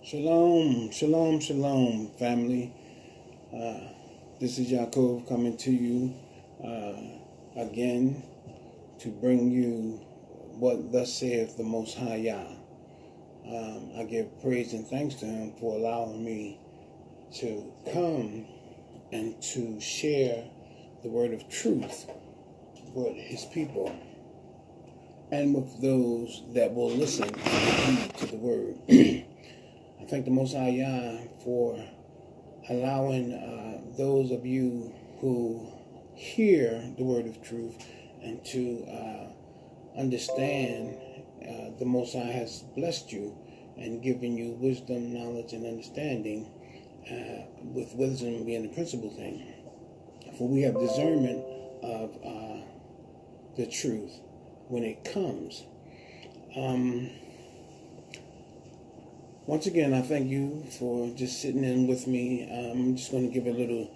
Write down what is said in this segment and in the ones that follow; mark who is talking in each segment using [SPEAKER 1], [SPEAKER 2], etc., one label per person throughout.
[SPEAKER 1] Shalom, shalom, shalom, family. This is Yaakov coming to you again to bring you what thus saith the Most High Yah. I give praise and thanks to Him for allowing me to come and to share the word of truth with His people and with those that will listen and heed to the word. I thank the Most High Yah for allowing those of you who hear the word of truth and to understand the Most High has blessed you and given you wisdom, knowledge, and understanding, with wisdom being the principal thing. For we have discernment of the truth when it comes. Once again, I thank you for just sitting in with me. I'm just going to give a little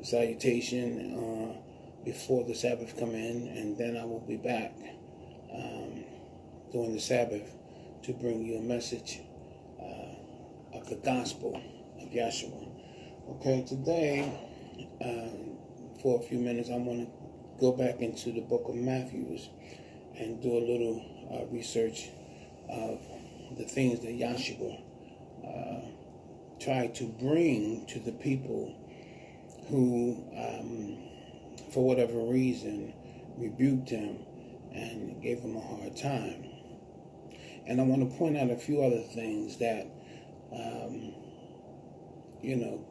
[SPEAKER 1] salutation before the Sabbath come in, and then I will be back during the Sabbath to bring you a message of the gospel of Yahshua. Okay, today, for a few minutes, I want to go back into the book of Matthew and do a little research of the things that Yahshua tried to bring to the people who, for whatever reason, rebuked him and gave him a hard time. And I want to point out a few other things that,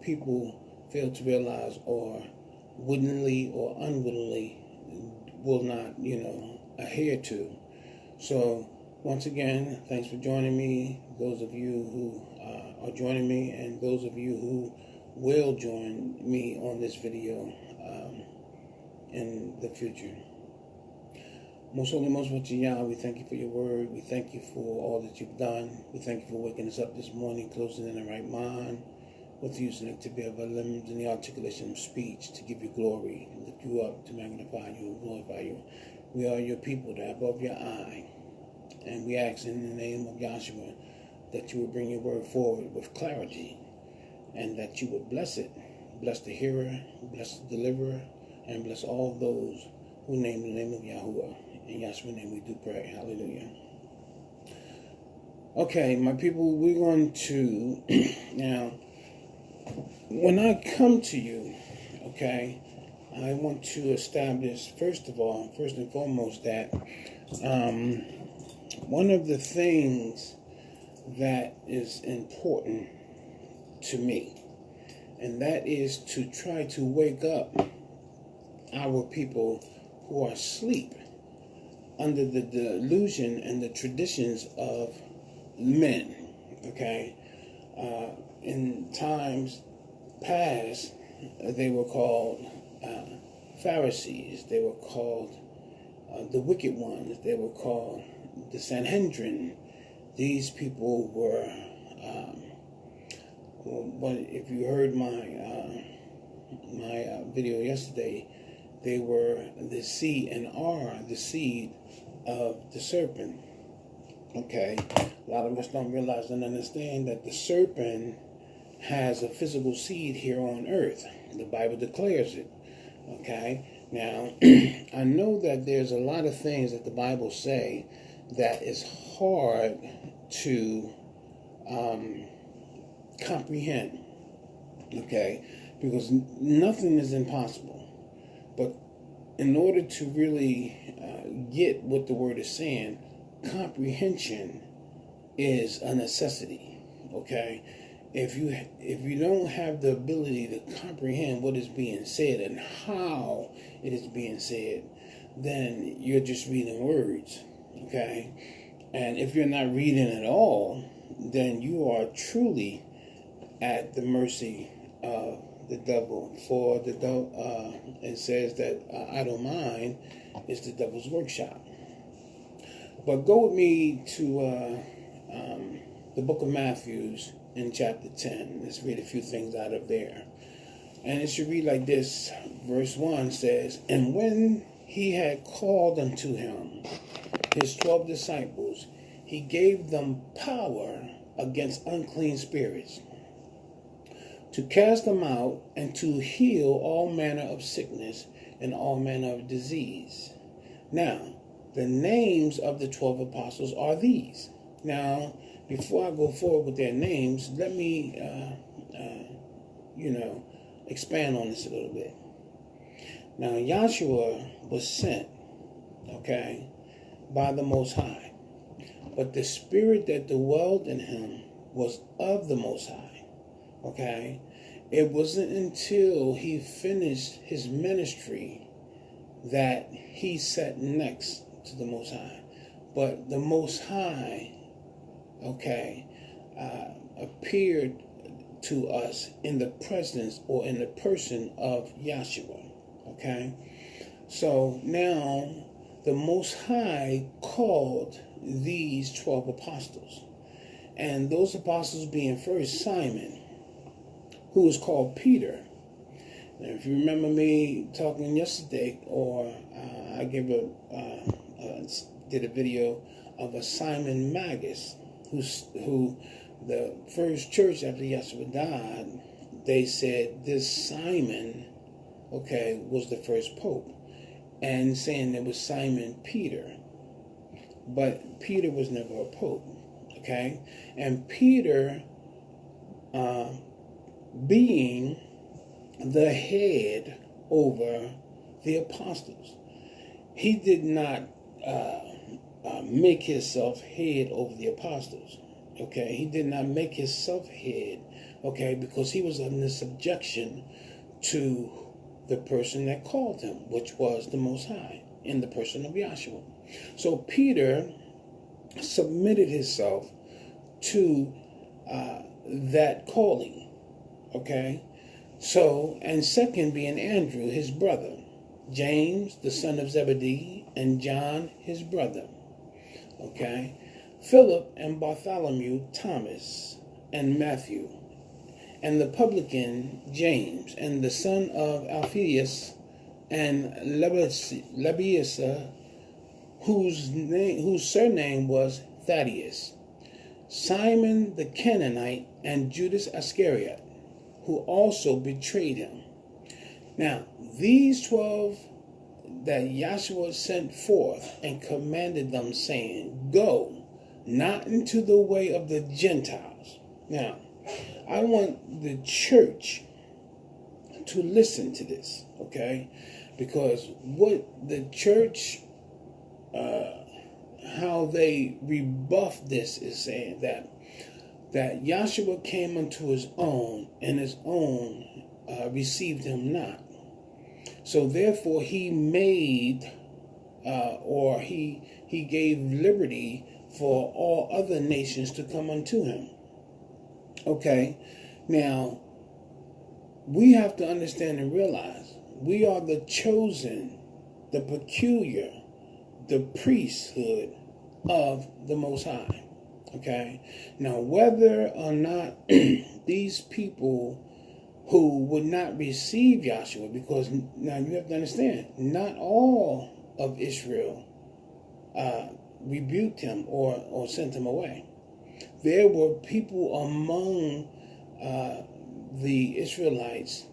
[SPEAKER 1] people fail to realize or wittingly or unwittingly will not, adhere to. So, once again, thanks for joining me, those of you who are joining me, and those of you who will join me on this video in the future. Most holy, most righteous Yah, we thank you for your word. We thank you for all that you've done. We thank you for waking us up this morning, closing in the right mind, with using it to be of our limbs and the articulation of speech, to give you glory, lift you up, to magnify you and glorify you. We are your people that are above your eye. And we ask in the name of Yahshua that you would bring your word forward with clarity, and that you would bless it. Bless the hearer, bless the deliverer, and bless all those who name the name of Yahuwah. In Yahshua's name we do pray. Hallelujah. Okay, my people, we're going to, now, when I come to you, okay, I want to establish, first and foremost, that one of the things that is important to me, and that is to try to wake up our people who are asleep under the delusion and the traditions of men, okay? In times past, they were called Pharisees. They were called the wicked ones. They were called the Sanhedrin. These people were, but if you heard my video yesterday, they were the seed and are the seed of the serpent. Okay, a lot of us don't realize and understand that the serpent has a physical seed here on earth. The Bible declares it. Okay, now I know that there's a lot of things that the Bible say that is hard to comprehend, okay, because nothing is impossible. But in order to really get what the word is saying, comprehension is a necessity, okay? If you don't have the ability to comprehend what is being said and how it is being said, then you're just reading words, okay? And if you're not reading at all, then you are truly at the mercy of the devil. For the devil, it says that idle mind is the devil's workshop. But go with me to the book of Matthew in chapter 10. Let's read a few things out of there. And it should read like this. Verse 1 says, "And when he had called unto him his 12 disciples, he gave them power against unclean spirits, to cast them out, and to heal all manner of sickness and all manner of disease. Now, the names of the 12 apostles are these. Now, before I go forward with their names, let me, expand on this a little bit. Now, Yahshua was sent, okay, by the Most High. But the spirit that dwelled in him was of the Most High, okay? It wasn't until he finished his ministry that he sat next to the Most High. But the Most High, okay, appeared to us in the presence or in the person of Yahshua, okay? So now the Most High called these 12 apostles. And those apostles being first Simon, who was called Peter. Now, if you remember me talking yesterday, or I did a video of a Simon Magus, who the first church after Yahshua died, they said this Simon, okay, was the first pope, and saying it was Simon Peter. But Peter was never a pope, okay? And Peter, being the head over the apostles, he did not make himself head over the apostles, okay? He did not make himself head, okay, because he was under subjection to the person that called him, which was the Most High, in the person of Yahshua. So Peter submitted himself to that calling, okay? So, and second being Andrew, his brother, James, the son of Zebedee, and John, his brother, okay? Philip and Bartholomew, Thomas, and Matthew, and the publican James, and the son of Alphaeus, and Lebbaeus, whose surname was Thaddeus, Simon the Canaanite, and Judas Iscariot, who also betrayed him. Now, these 12 that Yahshua sent forth and commanded them, saying, "Go not into the way of the Gentiles." Now, I want the church to listen to this, okay? Because what the church, how they rebuff this is saying that Yahshua came unto his own, and his own received him not. So therefore he made, or he gave liberty for all other nations to come unto him. Okay, now we have to understand and realize we are the chosen, the peculiar, the priesthood of the Most High. Okay, now whether or not these people who would not receive Yahshua, because now you have to understand, not all of Israel rebuked him or sent him away. There were people among the Israelites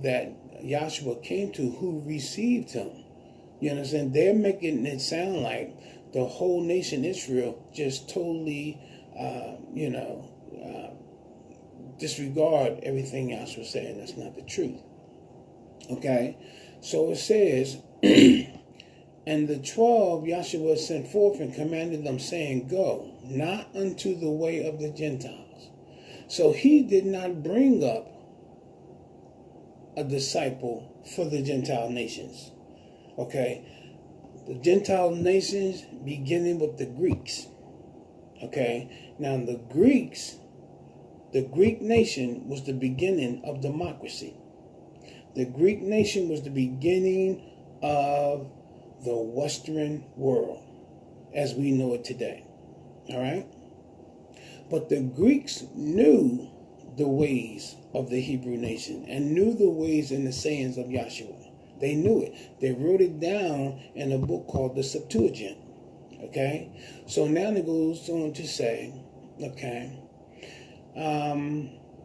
[SPEAKER 1] that Yahshua came to who received him. You understand? They're making it sound like the whole nation Israel just totally, disregard everything Yahshua was saying. That's not the truth. Okay? So it says, and the 12 Yahshua sent forth and commanded them, saying, "Go not unto the way of the Gentiles." So he did not bring up a disciple for the Gentile nations. Okay? The Gentile nations beginning with the Greeks. Okay? Now the Greeks, the Greek nation was the beginning of democracy. The Greek nation was the beginning of the Western world as we know it today. All right? But the Greeks knew the ways of the Hebrew nation and knew the ways and the sayings of Yahshua. They knew it. They wrote it down in a book called the Septuagint. Okay? So now it goes on to say, okay,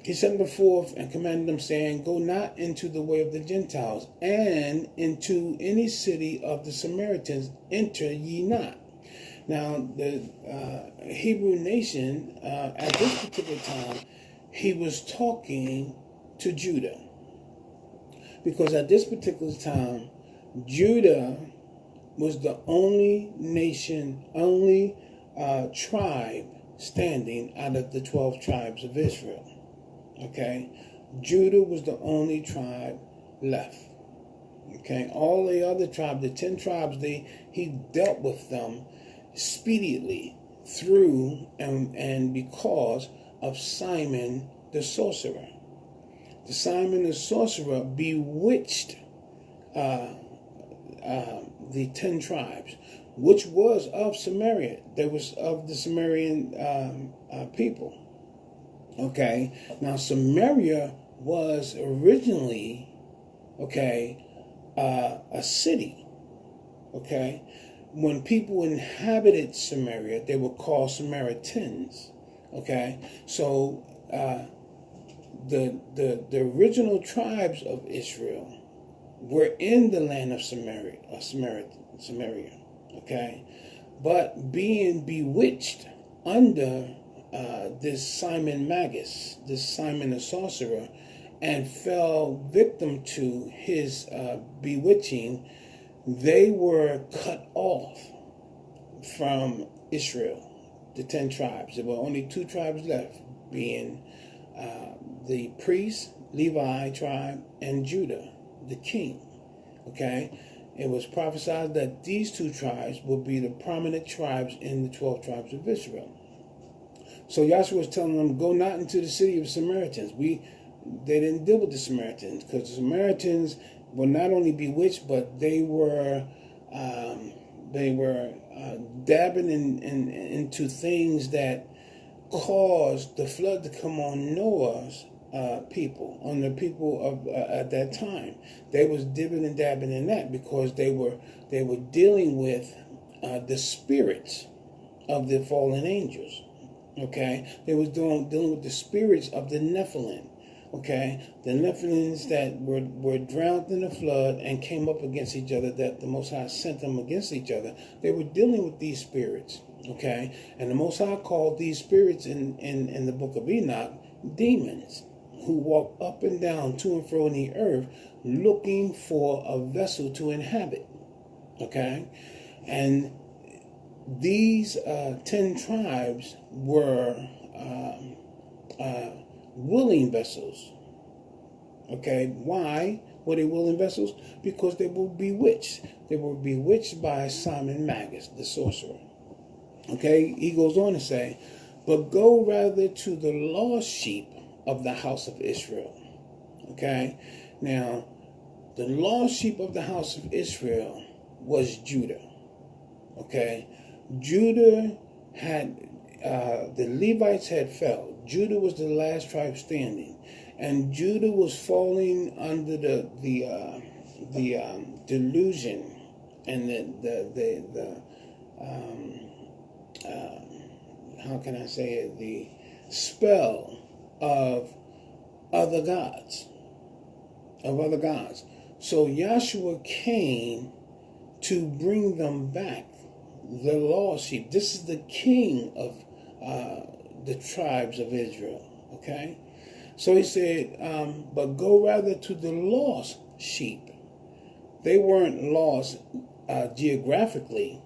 [SPEAKER 1] He sent them forth and commanded them, saying, Go not into the way of the Gentiles, and into any city of the Samaritans enter ye not. Now, the Hebrew nation, at this particular time, he was talking to Judah. Because at this particular time, Judah was the only nation, only tribe standing out of the 12 tribes of Israel. Okay? Judah was the only tribe left. Okay? All the other tribes, the 10 tribes, he dealt with them speedily through and because of Simon the sorcerer. The Simon the sorcerer bewitched the 10 tribes, which was of Samaria. They was of the Samarian people. Okay, now Samaria was originally, a city. Okay, when people inhabited Samaria, they were called Samaritans. Okay, so the original tribes of Israel were in the land of Samaria. Okay, but being bewitched under this Simon Magus, this Simon the sorcerer, and fell victim to his bewitching, they were cut off from Israel, the 10 tribes. There were only 2 tribes left, being the priest, Levi tribe, and Judah, the king. Okay? It was prophesied that these 2 tribes would be the prominent tribes in the 12 tribes of Israel. So Yahshua was telling them, go not into the city of Samaritans. They didn't deal with the Samaritans, because the Samaritans were not only bewitched, but they were dabbing into things that caused the flood to come on Noah's people, on the people of at that time. They was dibbing and dabbing in that because they were dealing with the spirits of the fallen angels. Okay, they was dealing with the spirits of the Nephilim. Okay, the Nephilims that were drowned in the flood and came up against each other, that the Most High sent them against each other. They were dealing with these spirits. Okay, and the Most High called these spirits in the book of Enoch demons, who walk up and down to and fro in the earth looking for a vessel to inhabit. Okay, and these 10 tribes were willing vessels. Okay, why were they willing vessels? Because they were bewitched. They were bewitched by Simon Magus, the sorcerer. Okay, he goes on to say, but go rather to the lost sheep of the house of Israel. Okay, now the lost sheep of the house of Israel was Judah. Okay, Judah had the Levites had fell. Judah was the last tribe standing, and Judah was falling under the delusion and the how can I say it, the spell of other gods. So Yahshua came to bring them back, the lost sheep. This is the king of the tribes of Israel. Okay, so he said, but go rather to the lost sheep. They weren't lost geographically,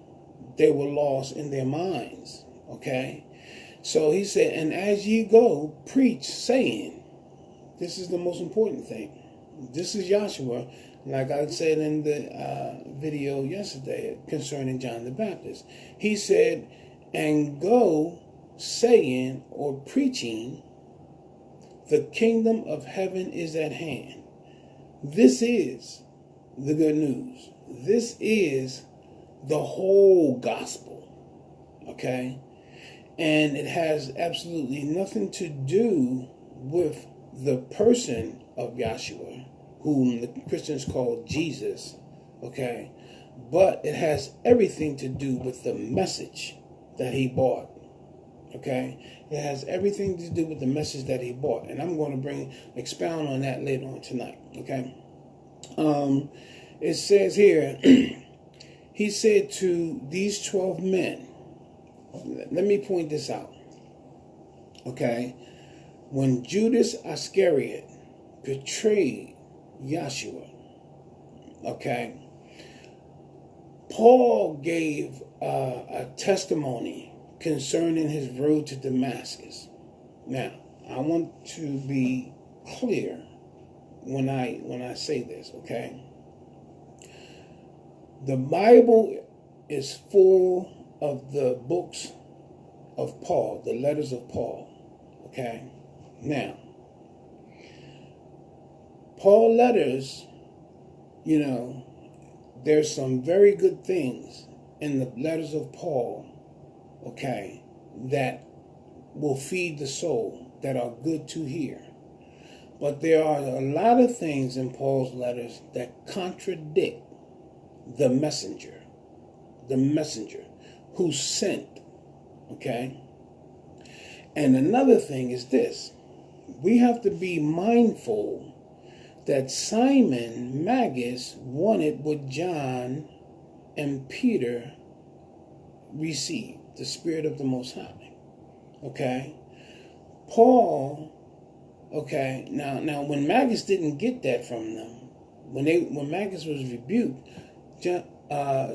[SPEAKER 1] they were lost in their minds. Okay, so he said, and as ye go, preach, saying, this is the most important thing. This is Yahshua, like I said in the video yesterday concerning John the Baptist. He said, and go saying or preaching, the kingdom of heaven is at hand. This is the good news. This is the whole gospel. Okay? And it has absolutely nothing to do with the person of Yahshua, whom the Christians call Jesus. Okay? But it has everything to do with the message that he brought. Okay? It has everything to do with the message that he brought. And I'm going to expound on that later on tonight. Okay? It says here, he said to these 12 men, let me point this out. Okay? When Judas Iscariot betrayed Yeshua, okay, Paul gave a testimony concerning his road to Damascus. Now, I want to be clear when I say this, okay? The Bible is full of the books of Paul, the letters of Paul, okay? Now, Paul letters, you know, there's some very good things in the letters of Paul, okay, that will feed the soul, that are good to hear. But there are a lot of things in Paul's letters that contradict the messenger who sent, okay? And another thing is this. We have to be mindful that Simon Magus wanted what John and Peter received, the Spirit of the Most High. Okay? Paul, okay, now when Magus didn't get that from them, when Magus was rebuked,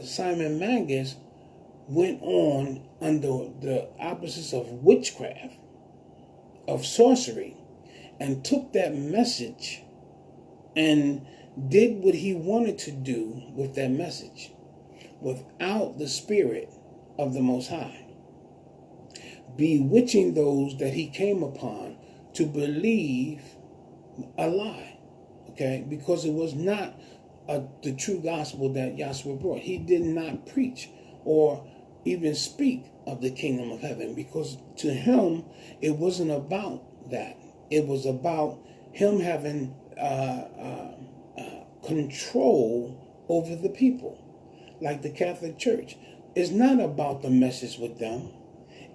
[SPEAKER 1] Simon Magus went on under the opposites of witchcraft, of sorcery, and took that message and did what he wanted to do with that message without the Spirit of the Most High, bewitching those that he came upon to believe a lie, okay? Because it was not the true gospel that Yahshua brought. He did not preach or even speak of the kingdom of heaven, because to him it wasn't about that. It was about him having control over the people, like the Catholic Church. It's not about the message with them.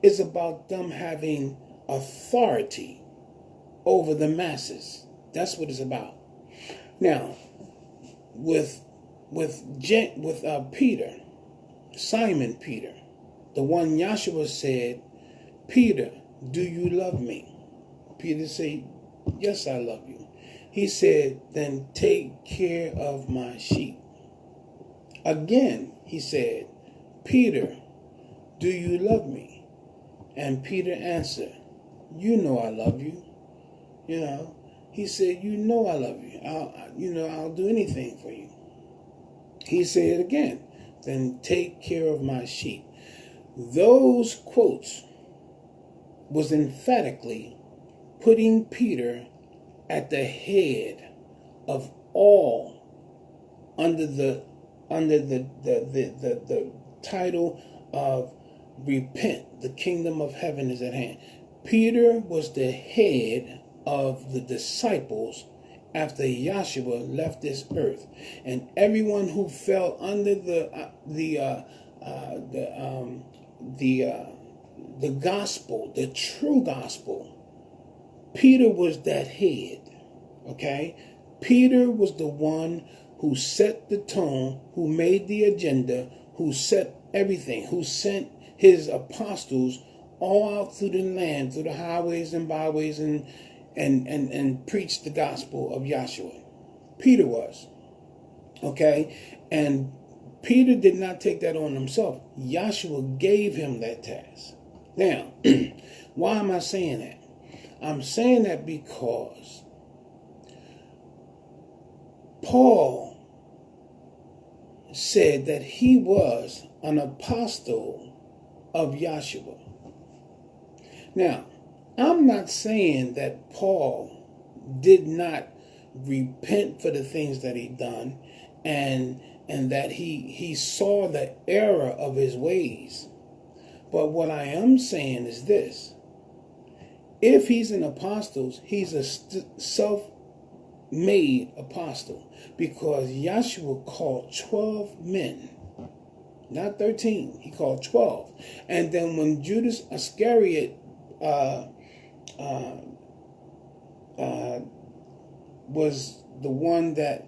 [SPEAKER 1] It's about them having authority over the masses. That's what it's about. Now, with Peter, Simon Peter, the one Yahshua said, Peter, do you love me? Peter said, yes, I love you. He said, then take care of my sheep. Again, he said, Peter, do you love me? And Peter answered, you know I love you. You know, he said, you know I love you. I'll do anything for you. He said again, then take care of my sheep. Those quotes was emphatically putting Peter at the head of all under the title of repent. The kingdom of heaven is at hand. Peter was the head of the disciples after Yahshua left this earth, and everyone who fell under the gospel, the true gospel, Peter was that head. Okay, Peter was the one who set the tone, who made the agenda, who set everything, who sent his apostles all out through the land, through the highways and byways, and preached the gospel of Yahshua. Peter was. Okay? And Peter did not take that on himself. Yahshua gave him that task. Now, why am I saying that? I'm saying that because Paul said that he was an apostle of Yahshua. Now, I'm not saying that Paul did not repent for the things that he done and that he saw the error of his ways. But what I am saying is this. If he's an apostle, he's a self-made apostle, because Yahshua called 12 men, not 13. He called 12. And then when Judas Iscariot was the one that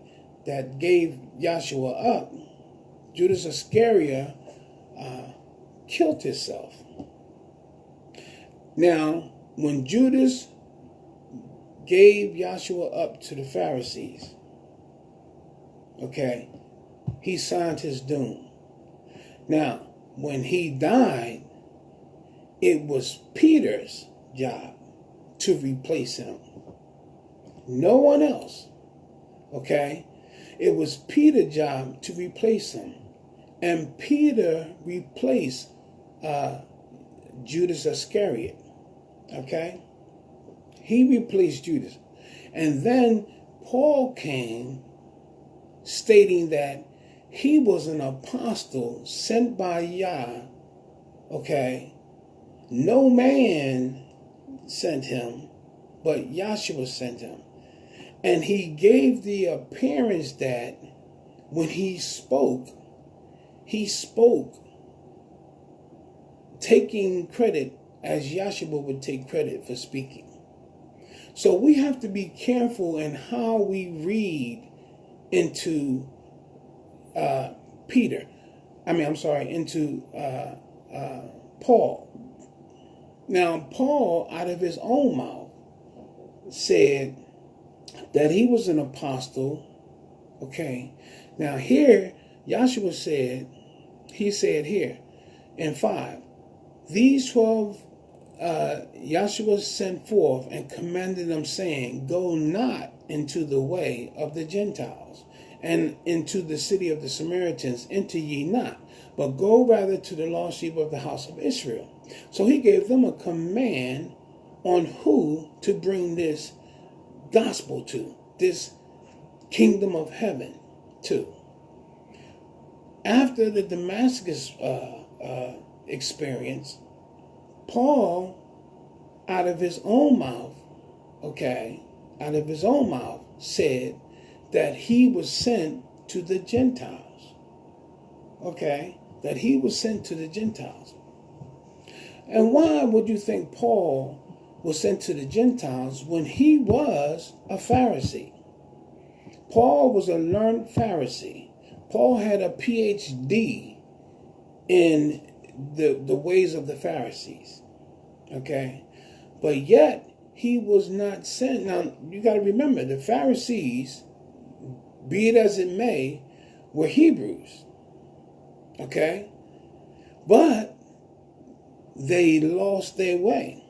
[SPEAKER 1] gave Yahshua up, Judas Iscariot killed himself. Now, when Judas gave Yahshua up to the Pharisees, okay, he signed his doom. Now, when he died, it was Peter's job to replace him. No one else. Okay? It was Peter's job to replace him. And Peter replaced Judas Iscariot. Okay? He replaced Judas. And then Paul came stating that he was an apostle sent by Yah. Okay? No man sent him, but Yahshua sent him. And he gave the appearance that when he spoke taking credit as Yahshua would take credit for speaking. So we have to be careful in how we read into into Paul. Now, Paul, out of his own mouth, said that he was an apostle. Okay. Now here, Yahshua said, he said here in 5, these 12 Yahshua sent forth and commanded them, saying, go not into the way of the Gentiles, and into the city of the Samaritans enter ye not, but go rather to the lost sheep of the house of Israel. So he gave them a command on who to bring this gospel to, this kingdom of heaven to. After the Damascus experience, Paul, out of his own mouth, said that he was sent to the Gentiles. Okay? That he was sent to the Gentiles. And why would you think Paul was sent to the Gentiles when he was a Pharisee? Paul was a learned Pharisee. Paul had a PhD in the ways of the Pharisees. Okay? But yet, he was not sent. Now, you got to remember, the Pharisees, be it as it may, were Hebrews. Okay? But they lost their way.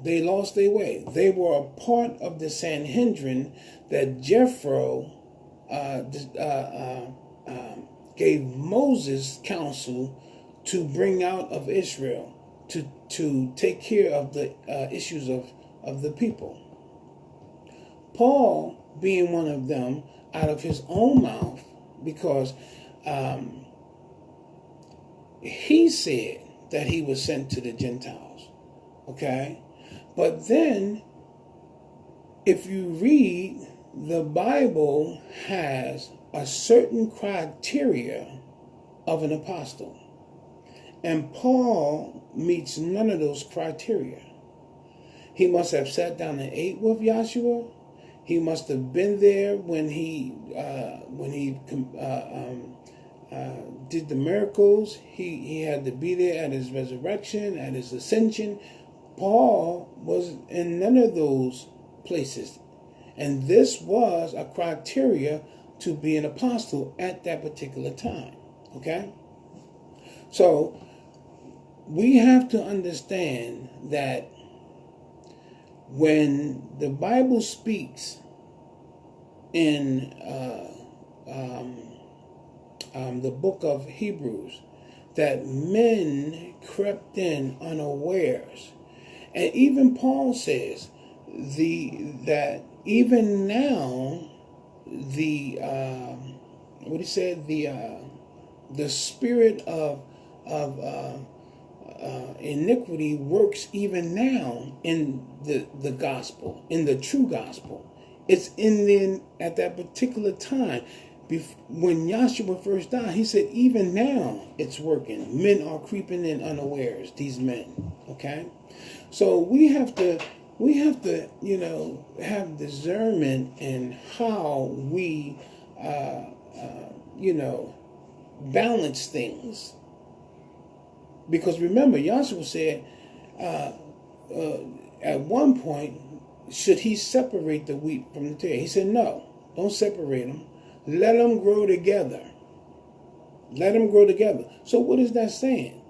[SPEAKER 1] They lost their way. They were a part of the Sanhedrin that Jethro gave Moses counsel to bring out of Israel to take care of the issues of the people. Paul, being one of them, out of his own mouth, because he said that he was sent to the Gentiles. Okay? But then, if you read, the Bible has a certain criteria of an apostle. And Paul meets none of those criteria. He must have sat down and ate with Yahshua. He must have been there when he did the miracles. He had to be there at his resurrection, at his ascension. Paul was in none of those places. And this was a criteria to be an apostle at that particular time. Okay? So, we have to understand that when the Bible speaks in the book of Hebrews, that men crept in unawares, and even Paul says that even now the spirit of iniquity works even now in the gospel, in the true gospel. It's at that particular time, When Yahshua first died, he said, even now it's working. Men are creeping in unawares, these men. Okay? So we have to, have discernment in how we, balance things. Because remember, Yahshua said, at one point, should he separate the wheat from the tare? He said, no, don't separate them. Let them grow together. Let them grow together. So what is that saying?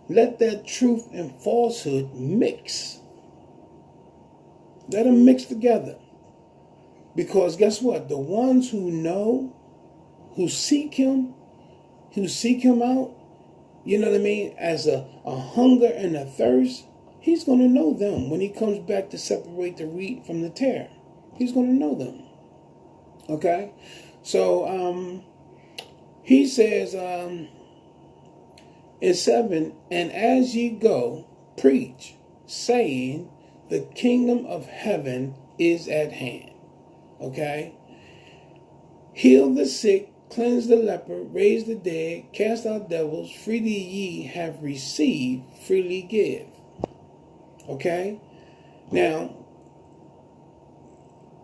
[SPEAKER 1] Let that truth and falsehood mix. Let them mix together. Because guess what? The ones who know, who seek him out, you know what I mean, as a hunger and a thirst, he's going to know them when he comes back to separate the wheat from the tare. He's going to know them. Okay? So, he says in 7, and as ye go, preach, saying, the kingdom of heaven is at hand. Okay? Heal the sick, cleanse the leper, raise the dead, cast out devils, freely ye have received, freely give. Okay? Now,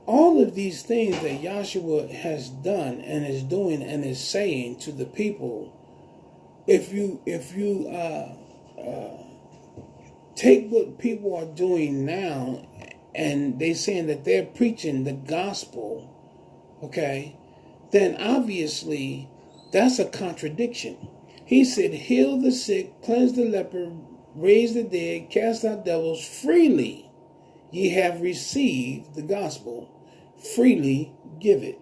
[SPEAKER 1] all of these things that Yahshua has done and is doing and is saying to the people, if you take what people are doing now and they saying that they're preaching the gospel, okay, then obviously that's a contradiction. He said, heal the sick, cleanse the leper, raise the dead, cast out devils, freely ye have received the gospel, freely give it.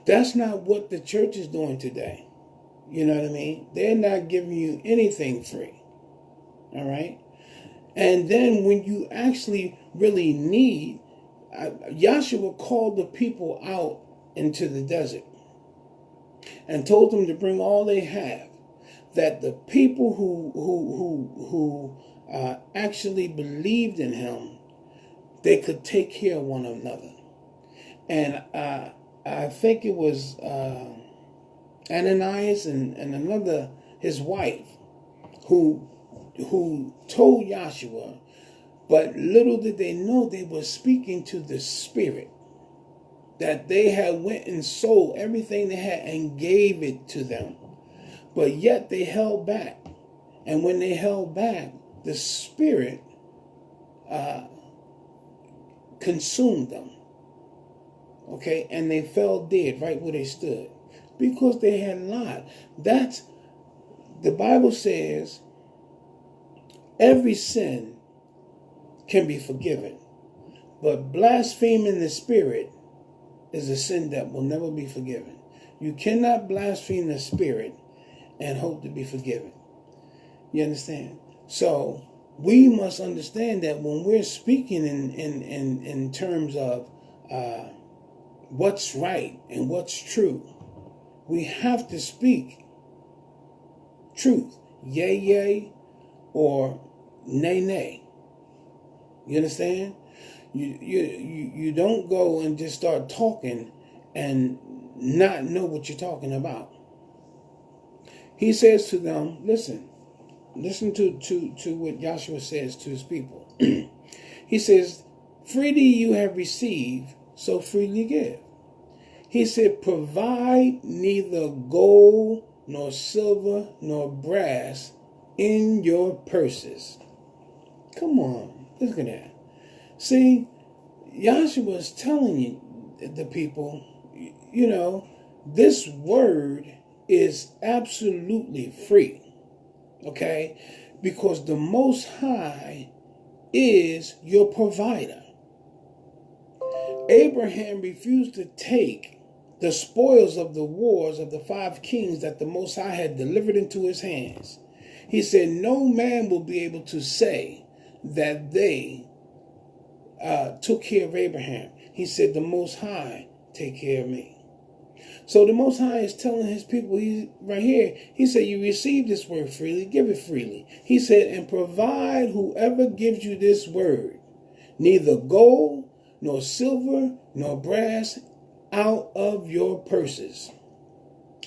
[SPEAKER 1] That's not what the church is doing today. You know what I mean? They're not giving you anything free. All right? And then when you actually really need, Yahshua called the people out into the desert and told them to bring all they have, that the people who actually believed in him, they could take care of one another. And I think it was Ananias and another, his wife, who told Yahshua, but little did they know they were speaking to the Spirit, that they had went and sold everything they had and gave it to them. But yet they held back. And when they held back, the Spirit consumed them. Okay? And they fell dead right where they stood. Because they had lied. That's, the Bible says, every sin can be forgiven. But blaspheming the Spirit is a sin that will never be forgiven. You cannot blaspheme the Spirit and hope to be forgiven. You understand? So we must understand that when we're speaking in terms of what's right and what's true, we have to speak truth. Yea, yea, or nay, nay. You understand? You don't go and just start talking and not know what you're talking about. He says to them, listen to what Yahshua says to his people. He says, freely you have received, so freely give. He said, provide neither gold nor silver nor brass in your purses. Come on, look at that. See, Yahshua is telling you, the people, you know, this word is absolutely free. Okay? Because the Most High is your provider. Abraham refused to take the spoils of the wars of the 5 kings that the Most High had delivered into his hands. He said, no man will be able to say that they took care of Abraham. He said, the Most High take care of me. So the Most High is telling his people, right here, he said, you receive this word freely, give it freely. He said, and provide whoever gives you this word, neither gold, nor silver, nor brass, out of your purses,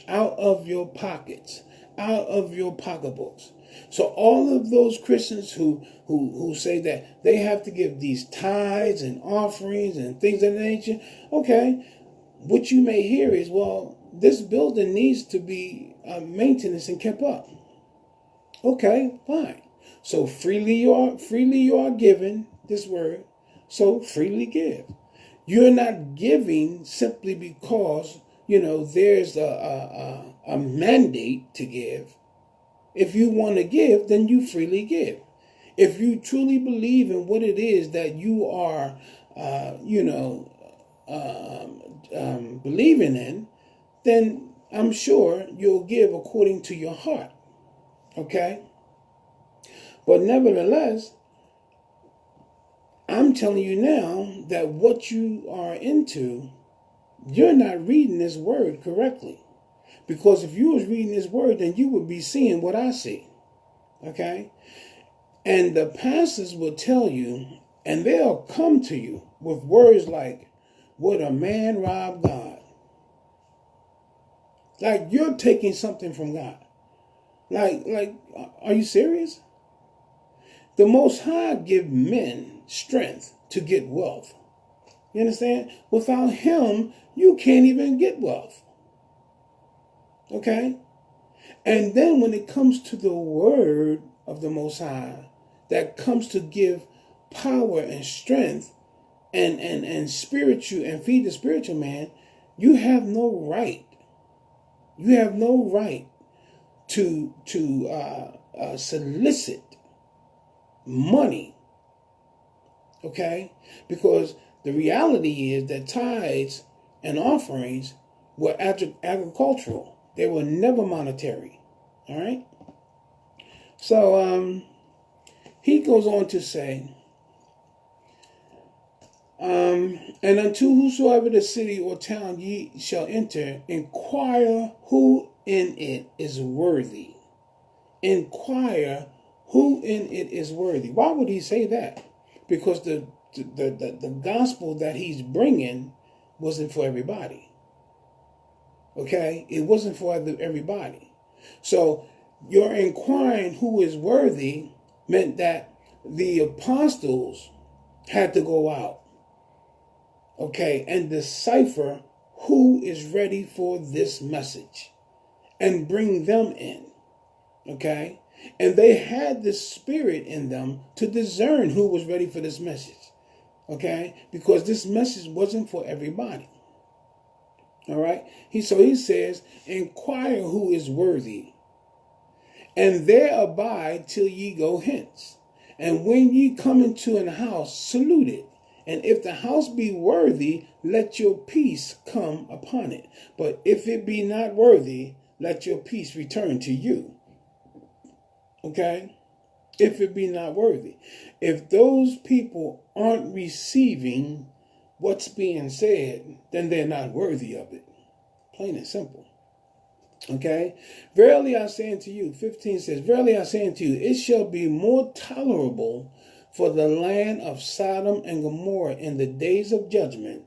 [SPEAKER 1] out of your pockets, out of your pocketbooks. So all of those Christians who say that they have to give these tithes and offerings and things of that nature, okay, what you may hear is, well, this building needs to be maintenance and kept up. Okay, fine. So freely you are given this word. So freely give. You're not giving simply because there's a mandate to give. If you want to give, then you freely give. If you truly believe in what it is that you are, believing in, then I'm sure you'll give according to your heart. Okay? But nevertheless, I'm telling you now that what you are into, you're not reading this word correctly. Because if you was reading this word, then you would be seeing what I see. Okay? And the pastors will tell you, and they'll come to you with words like, would a man rob God? Like you're taking something from God. Like, are you serious? The Most High give men strength to get wealth. You understand? Without him, you can't even get wealth. Okay? And then when it comes to the word of the Most High, that comes to give power and strength and spiritual and feed the spiritual man, you have no right. You have no right to solicit money. Okay? Because the reality is that tithes and offerings were agricultural. They were never monetary. All right? So he goes on to say, and unto whosoever the city or town ye shall enter, inquire who in it is worthy. Inquire who in it is worthy. Why would he say that? Because the gospel that he's bringing wasn't for everybody. Okay? It wasn't for everybody. So your inquiring who is worthy meant that the apostles had to go out, okay, and decipher who is ready for this message and bring them in, okay? And they had the spirit in them to discern who was ready for this message, okay? Because this message wasn't for everybody, all right? He says, inquire who is worthy, and there abide till ye go hence. And when ye come into an house, salute it. And if the house be worthy, let your peace come upon it. But if it be not worthy, let your peace return to you. Okay? If it be not worthy. If those people aren't receiving what's being said, then they're not worthy of it. Plain and simple. Okay? Verily I say unto you, 15 says, verily I say unto you, it shall be more tolerable for the land of Sodom and Gomorrah in the days of judgment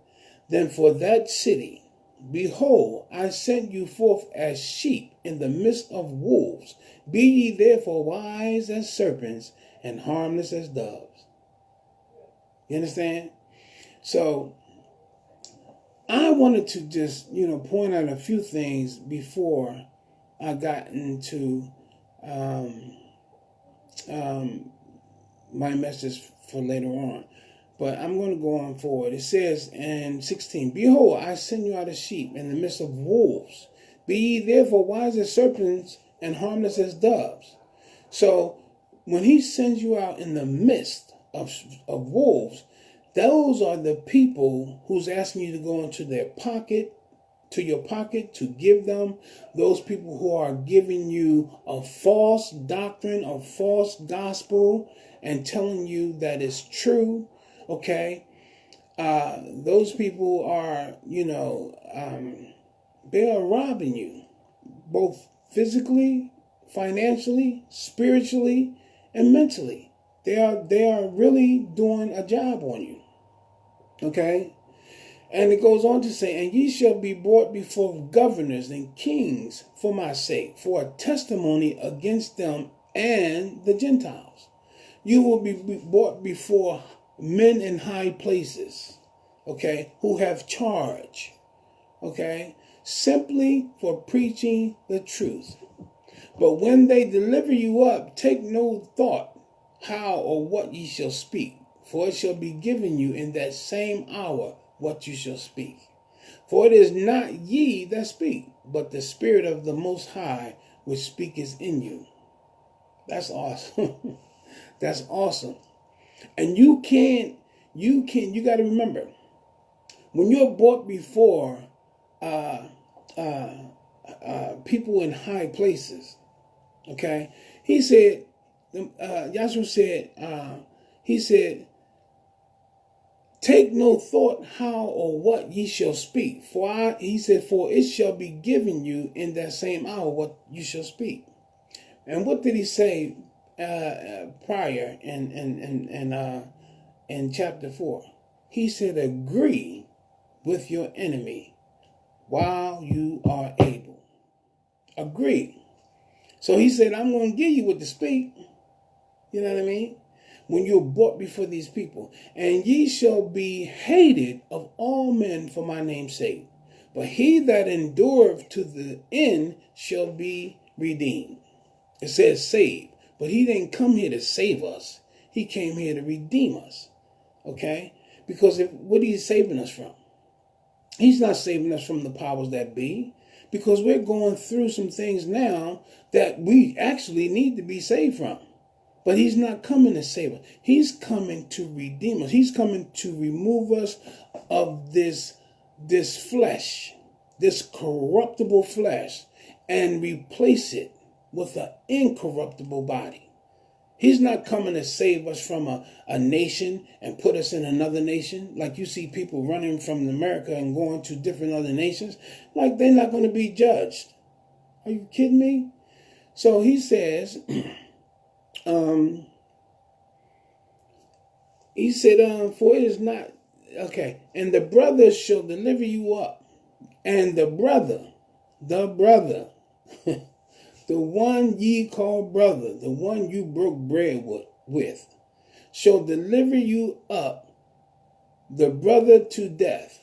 [SPEAKER 1] than for that city. Behold, I send you forth as sheep in the midst of wolves. Be ye therefore wise as serpents and harmless as doves. You understand? So I wanted to just, point out a few things before I got into my message for later on. But I'm going to go on forward. It says in 16, behold, I send you out as sheep in the midst of wolves. Be ye therefore wise as serpents and harmless as doves. So when he sends you out in the midst of wolves, those are the people who's asking you to go into their pocket, to your pocket, to give them. Those people who are giving you a false doctrine, a false gospel, and telling you that it's true. Okay? Those people are, they are robbing you, both physically, financially, spiritually, and mentally. They are really doing a job on you. Okay? And it goes on to say, and ye shall be brought before governors and kings for my sake, for a testimony against them and the Gentiles. You will be brought before men in high places, okay, who have charge, okay, simply for preaching the truth. But when they deliver you up, take no thought how or what ye shall speak, for it shall be given you in that same hour what you shall speak. For it is not ye that speak, but the Spirit of the Most High which speaketh in you. That's awesome. That's awesome. And you got to remember, when you're brought before people in high places, okay, he said, Yahshua said, he said, take no thought how or what ye shall speak. He said, for it shall be given you in that same hour what you shall speak. And what did he say prior in chapter 4? He said, agree with your enemy while you are able. Agree. So he said, I'm going to give you what to speak. You know what I mean? When you're brought before these people. And ye shall be hated of all men for my name's sake. But he that endureth to the end shall be redeemed. It says save. But he didn't come here to save us. He came here to redeem us. Okay? Because what are you saving us from? He's not saving us from the powers that be. Because we're going through some things now that we actually need to be saved from. But he's not coming to save us. He's coming to redeem us. He's coming to remove us of this flesh, this corruptible flesh, and replace it with an incorruptible body. He's not coming to save us from a nation and put us in another nation. Like you see people running from America and going to different other nations. Like they're not going to be judged. Are you kidding me? So he says... he said, for it is not, okay, and the brother shall deliver you up, and the brother, the one ye call brother, the one you broke bread with, shall deliver you up, the brother to death,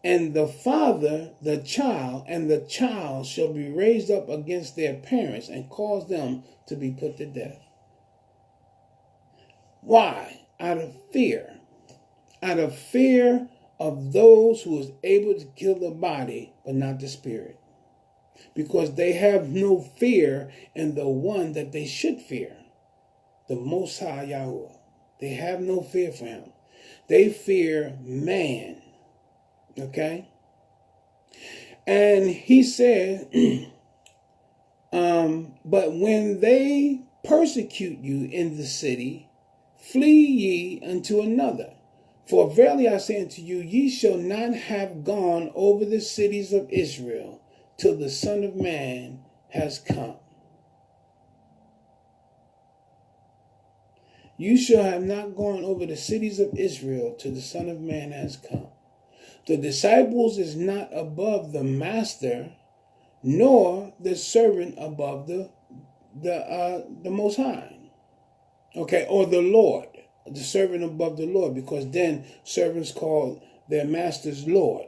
[SPEAKER 1] and the father, the child, and the child shall be raised up against their parents and cause them to be put to death. Why? Out of fear. Out of fear of those who is able to kill the body, but not the spirit. Because they have no fear in the one that they should fear. The Most High Yahweh. They have no fear for him. They fear man. Okay? And he said, but when they persecute you in the city, flee ye unto another. For verily I say unto you, ye shall not have gone over the cities of Israel till the Son of Man has come. You shall have not gone over the cities of Israel till the Son of Man has come. The disciples is not above the master, nor the servant above the Most High. Okay, or the Lord, the servant above the Lord, because then servants call their masters Lord.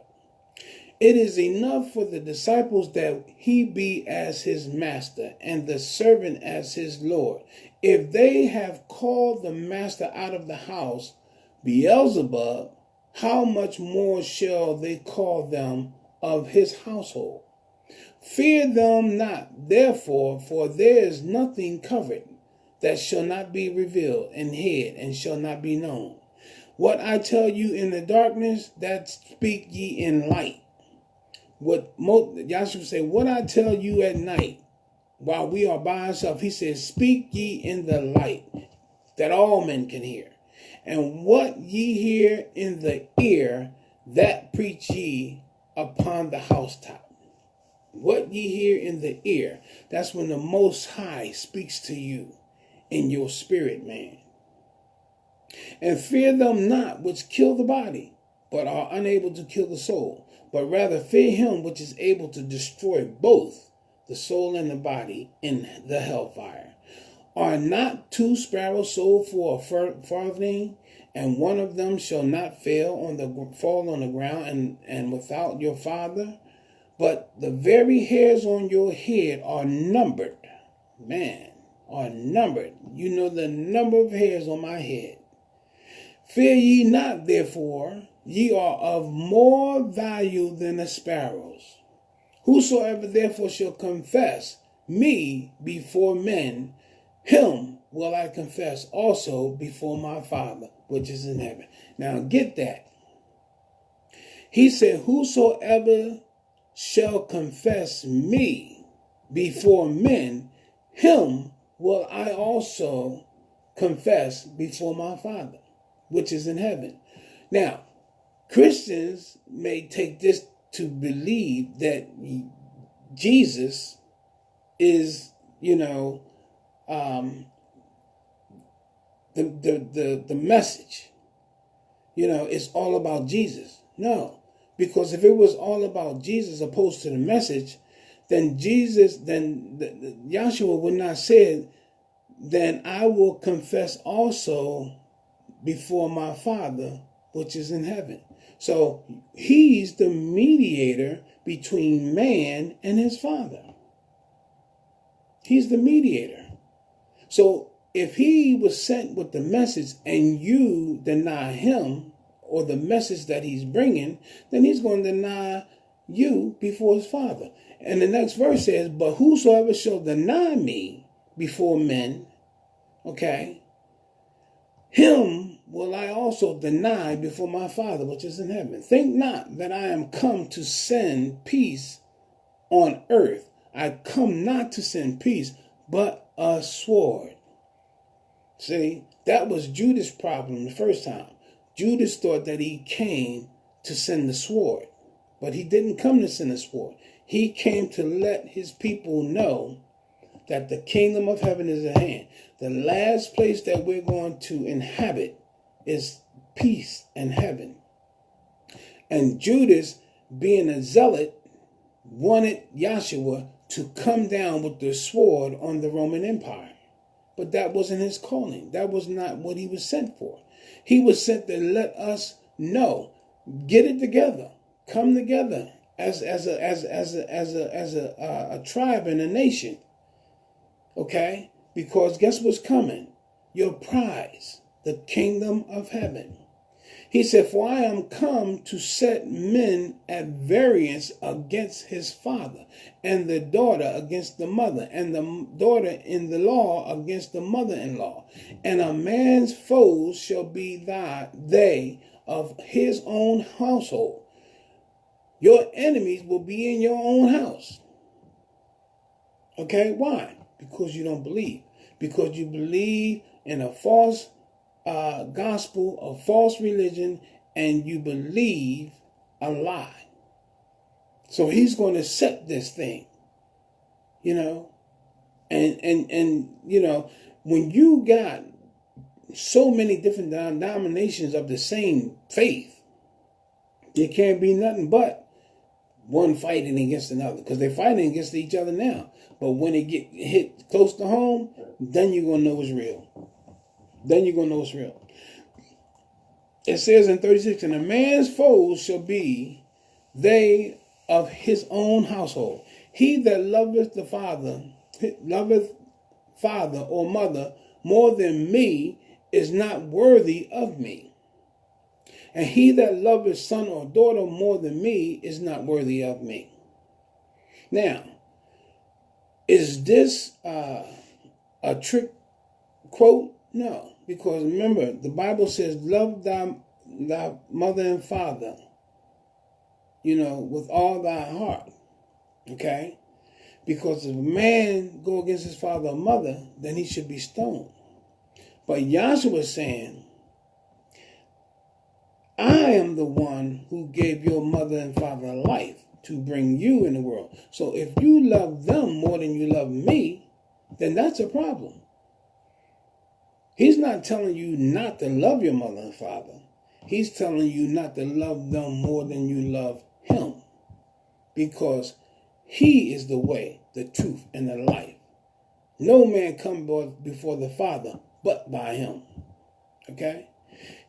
[SPEAKER 1] It is enough for the disciples that he be as his master and the servant as his Lord. If they have called the master out of the house, Beelzebub, how much more shall they call them of his household? Fear them not, therefore, for there is nothing covered that shall not be revealed, and hid, and shall not be known. What I tell you in the darkness, that speak ye in light. Yahshua say, what I tell you at night, while we are by ourselves, he says, speak ye in the light, that all men can hear. And what ye hear in the ear, that preach ye upon the housetop. What ye hear in the ear, that's when the Most High speaks to you in your spirit, man. And fear them not which kill the body, but are unable to kill the soul, but rather fear him which is able to destroy both the soul and the body in the hellfire. Are not 2 sparrows sold for a farthing, and one of them shall not fall on the ground and without your Father? But the very hairs on your head are numbered. Man, are numbered. You know the number of hairs on my head. Fear ye not, therefore, ye are of more value than the sparrows. Whosoever therefore shall confess me before men, him will I confess also before my Father, which is in heaven. Now get that. He said, whosoever shall confess me before men, him will I also confess before my Father, which is in heaven. Now, Christians may take this to believe that Jesus is, the message. It's all about Jesus. No, because if it was all about Jesus opposed to the message, then Yahshua would not say, then I will confess also before my Father, which is in heaven. So he's the mediator between man and his Father. He's the mediator. So if he was sent with the message and you deny him or the message that he's bringing, then he's going to deny you before his Father. And the next verse says, but whosoever shall deny me before men, okay, him will I also deny before my Father, which is in heaven. Think not that I am come to send peace on earth. I come not to send peace, but a sword. See, that was Judas' problem the first time. Judas thought that he came to send the sword, but he didn't come to send the sword. He came to let his people know that the kingdom of heaven is at hand. The last place that we're going to inhabit is peace and heaven. And Judas, being a zealot, wanted Yahshua to come down with the sword on the Roman Empire. But that wasn't his calling. That was not what he was sent for. He was sent to let us know, get it together, come together as a tribe and a nation. Okay? Because guess what's coming? Your prize, the kingdom of heaven. He said, for I am come to set men at variance against his father, and the daughter against the mother, and the daughter in the law against the mother-in-law. And a man's foes shall be they of his own household. Your enemies will be in your own house. Okay, why? Because you don't believe. Because you believe in a false gospel, a false religion, and you believe a lie. So he's going to set this thing, and when you got so many different denominations of the same faith, there can't be nothing but one fighting against another, because they're fighting against each other now. But when it get hit close to home, then you're going to know it's real. Then you're going to know it's real. It says in 36, and a man's foes shall be they of his own household. He that loveth father or mother more than me is not worthy of me. And he that loveth son or daughter more than me is not worthy of me. Now, is this a trick quote? No, because remember, the Bible says, love thy mother and father, with all thy heart. Okay? Because if a man go against his father or mother, then he should be stoned. But Yahshua is saying, I am the one who gave your mother and father life to bring you in the world. So if you love them more than you love me, then that's a problem. He's not telling you not to love your mother and father. He's telling you not to love them more than you love him, because he is the way, the truth, and the life. No man come before the Father but by him. Okay?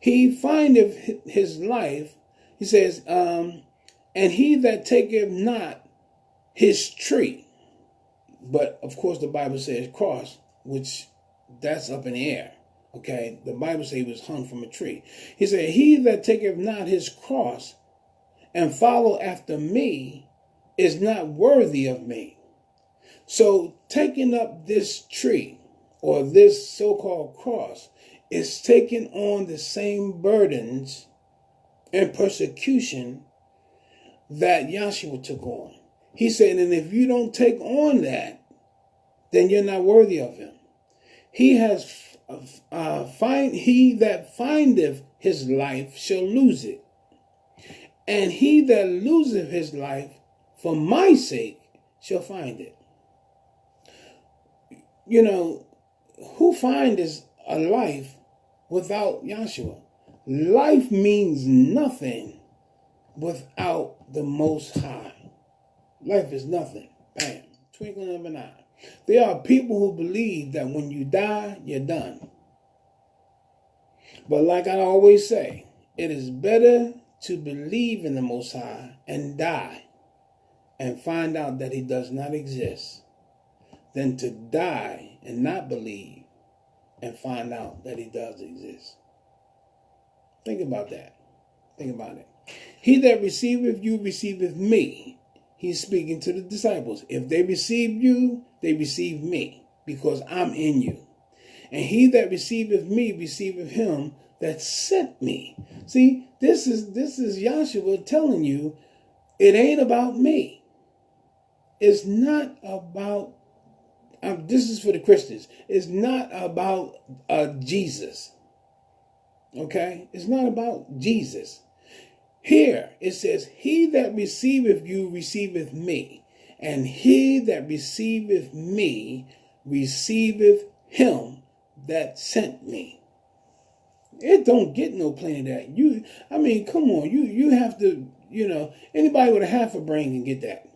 [SPEAKER 1] He findeth his life, he says, and he that taketh not his tree, but of course the Bible says cross, which that's up in the air. Okay? The Bible says he was hung from a tree. He said, he that taketh not his cross and follow after me is not worthy of me. So taking up this tree or this so-called cross is taking on the same burdens and persecution that Yahshua took on. He said, and if you don't take on that, then you're not worthy of him. He that findeth his life shall lose it. And he that loseth his life for my sake shall find it. You know, who finds a life without Yahshua? Life means nothing without the Most High. Life is nothing. Bam. Twinkling of an eye. There are people who believe that when you die, you're done. But like I always say, it is better to believe in the Most High and die and find out that he does not exist than to die and not believe and find out that he does exist. Think about that. Think about it. He that receiveth you receiveth me. He's speaking to the disciples. If they receive you, they receive me, because I'm in you. And he that receiveth me receiveth him that sent me. See, this is Yahshua telling you, it ain't about me. It's not about, this is for the Christians. It's not about Jesus. Okay? It's not about Jesus. Here it says, he that receiveth you receiveth me, and he that receiveth me receiveth him that sent me. It don't get no plainer than that. Come on, you have to, anybody with a half a brain can get that.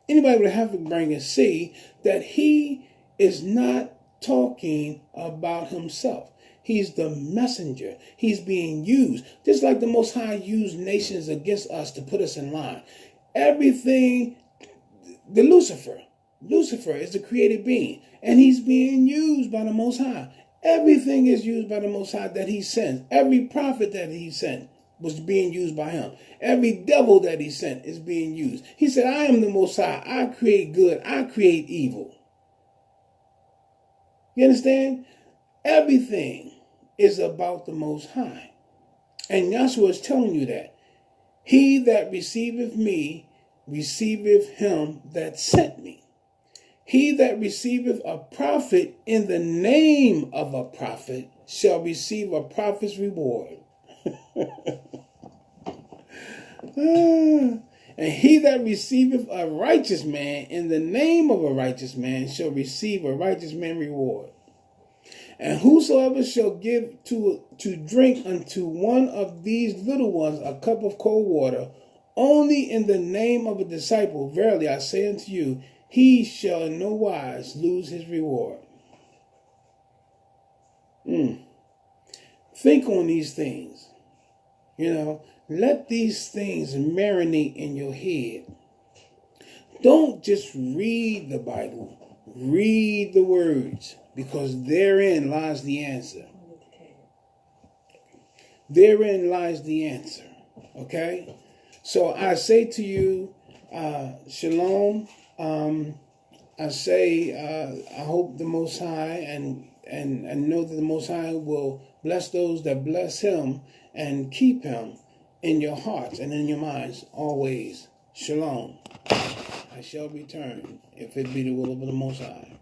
[SPEAKER 1] Anybody with a half a brain can see that he is not talking about himself. He's the messenger. He's being used. Just like the Most High used nations against us to put us in line. Everything, Lucifer is the created being. And he's being used by the Most High. Everything is used by the Most High that he sent. Every prophet that he sent was being used by him. Every devil that he sent is being used. He said, I am the Most High. I create good. I create evil. You understand? Everything is about the Most High. And Yahshua is telling you that. He that receiveth me receiveth him that sent me. He that receiveth a prophet in the name of a prophet shall receive a prophet's reward. And he that receiveth a righteous man in the name of a righteous man shall receive a righteous man reward. And whosoever shall give to drink unto one of these little ones a cup of cold water, only in the name of a disciple, verily I say unto you, he shall in no wise lose his reward. Think on these things. Let these things marinate in your head. Don't just read the Bible. Read the words, because therein lies the answer. Therein lies the answer. Okay? So I say to you, shalom. I say, I hope the Most High and know that the Most High will bless those that bless him and keep him in your hearts and in your minds always. Shalom. I shall return if it be the will of the Most High.